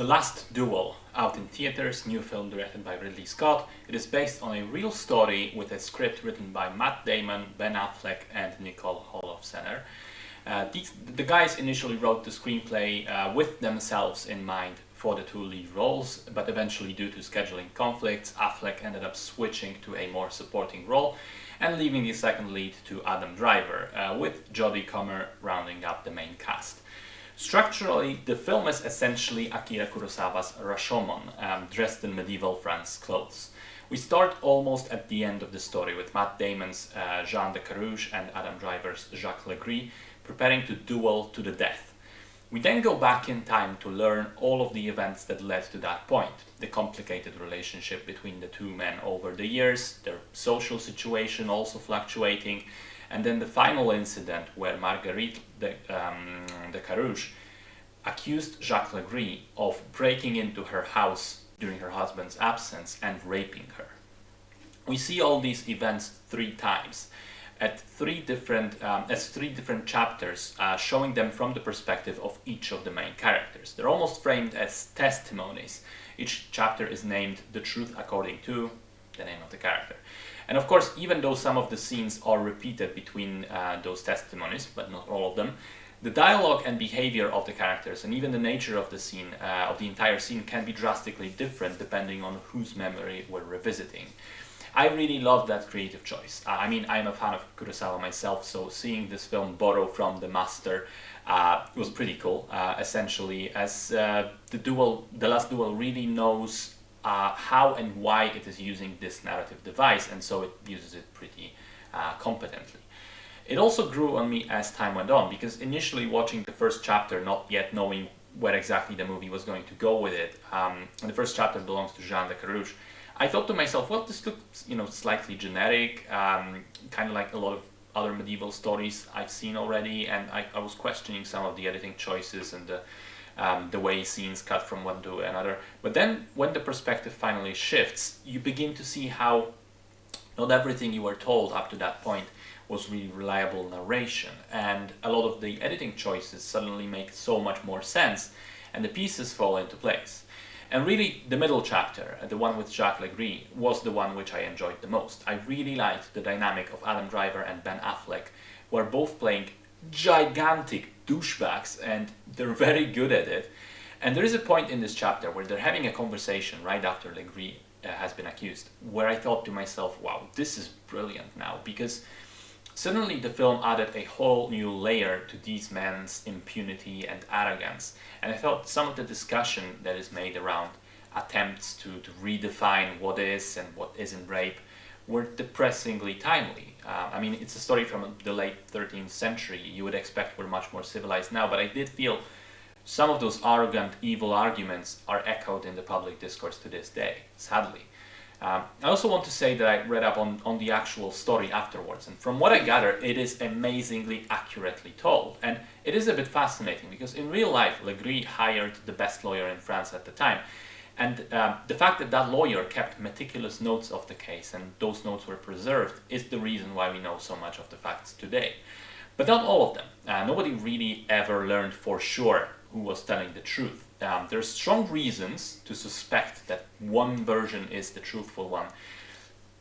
The Last Duel, out in theaters, new film directed by Ridley Scott. It is based on a real story with a script written by Matt Damon, Ben Affleck, and Nicole Holofcener. The guys initially wrote the screenplay with themselves in mind for the two lead roles, but eventually, due to scheduling conflicts, Affleck ended up switching to a more supporting role and leaving the second lead to Adam Driver, with Jodie Comer rounding up the main cast. Structurally, the film is essentially Akira Kurosawa's Rashomon, dressed in medieval France clothes. We start almost at the end of the story with Matt Damon's Jean de Carrouges and Adam Driver's Jacques Legris preparing to duel to the death. We then go back in time to learn all of the events that led to that point, the complicated relationship between the two men over the years, their social situation also fluctuating, and then the final incident where Marguerite de Carrouges accused Jacques Legris of breaking into her house during her husband's absence and raping her. We see all these events three times as three different chapters, showing them from the perspective of each of the main characters. They're almost framed as testimonies. Each chapter is named The Truth According to the name of the character. And of course, even though some of the scenes are repeated between those testimonies, but not all of them, the dialogue and behavior of the characters and even the nature of the scene, of the entire scene, can be drastically different depending on whose memory we're revisiting. I really love that creative choice. I'm a fan of Kurosawa myself, so seeing this film borrow from the master was pretty cool. Essentially, as The Last Duel really knows how and why it is using this narrative device, and so it uses it pretty competently. It also grew on me as time went on, because initially watching the first chapter, not yet knowing where exactly the movie was going to go with it, and the first chapter belongs to Jean de Carrouges, I thought to myself, well, this looks, slightly generic, kind of like a lot of other medieval stories I've seen already, and I was questioning some of the editing choices and the way scenes cut from one to another. But then, when the perspective finally shifts, you begin to see how not everything you were told up to that point was really reliable narration, and a lot of the editing choices suddenly make so much more sense, and the pieces fall into place. And really, the middle chapter, the one with Jacques Legris, was the one which I enjoyed the most. I really liked the dynamic of Adam Driver and Ben Affleck, who are both playing gigantic douchebags, and they're very good at it. And there is a point in this chapter where they're having a conversation right after Legris has been accused, where I thought to myself, wow, this is brilliant now, because suddenly the film added a whole new layer to these men's impunity and arrogance. And I thought some of the discussion that is made around attempts to redefine what is and what isn't rape were depressingly timely. It's a story from the late 13th century. You would expect we're much more civilized now, but I did feel some of those arrogant, evil arguments are echoed in the public discourse to this day, sadly. I also want to say that I read up on the actual story afterwards, and from what I gather, it is amazingly accurately told. And it is a bit fascinating, because in real life, Legris hired the best lawyer in France at the time. And the fact that that lawyer kept meticulous notes of the case, and those notes were preserved, is the reason why we know so much of the facts today. But not all of them. Nobody really ever learned for sure who was telling the truth. There's strong reasons to suspect that one version is the truthful one,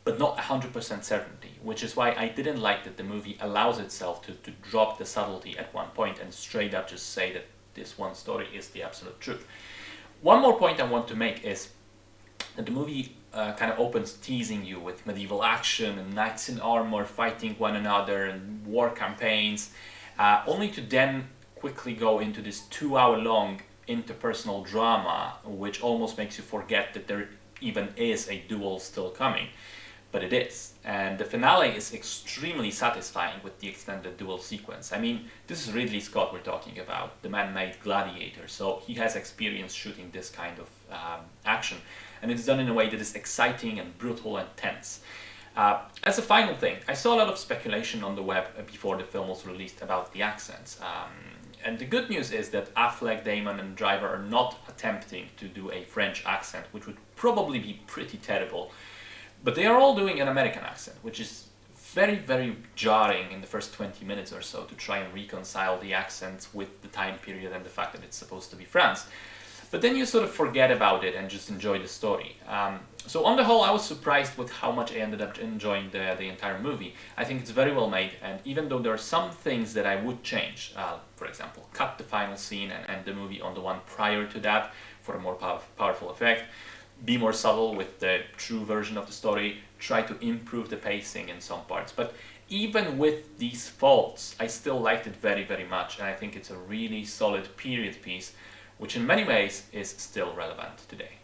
but not 100% certainty, which is why I didn't like that the movie allows itself to drop the subtlety at one point and straight up just say that this one story is the absolute truth. One more point I want to make is that the movie kind of opens teasing you with medieval action and knights in armor fighting one another and war campaigns, only to then quickly go into this 2-hour-long interpersonal drama, which almost makes you forget that there even is a duel still coming. But it is. And the finale is extremely satisfying with the extended duel sequence. This is Ridley Scott we're talking about. The man made Gladiator, so he has experience shooting this kind of action. And it's done in a way that is exciting and brutal and tense. As a final thing, I saw a lot of speculation on the web before the film was released about the accents. And the good news is that Affleck, Damon, and Driver are not attempting to do a French accent, which would probably be pretty terrible. But they are all doing an American accent, which is very, very jarring in the first 20 minutes or so to try and reconcile the accents with the time period and the fact that it's supposed to be France. But then you sort of forget about it and just enjoy the story. So on the whole, I was surprised with how much I ended up enjoying the entire movie. I think it's very well made, and even though there are some things that I would change, for example, cut the final scene and the movie on the one prior to that for a more powerful effect, be more subtle with the true version of the story, try to improve the pacing in some parts. But even with these faults, I still liked it very, very much, and I think it's a really solid period piece, which in many ways is still relevant today.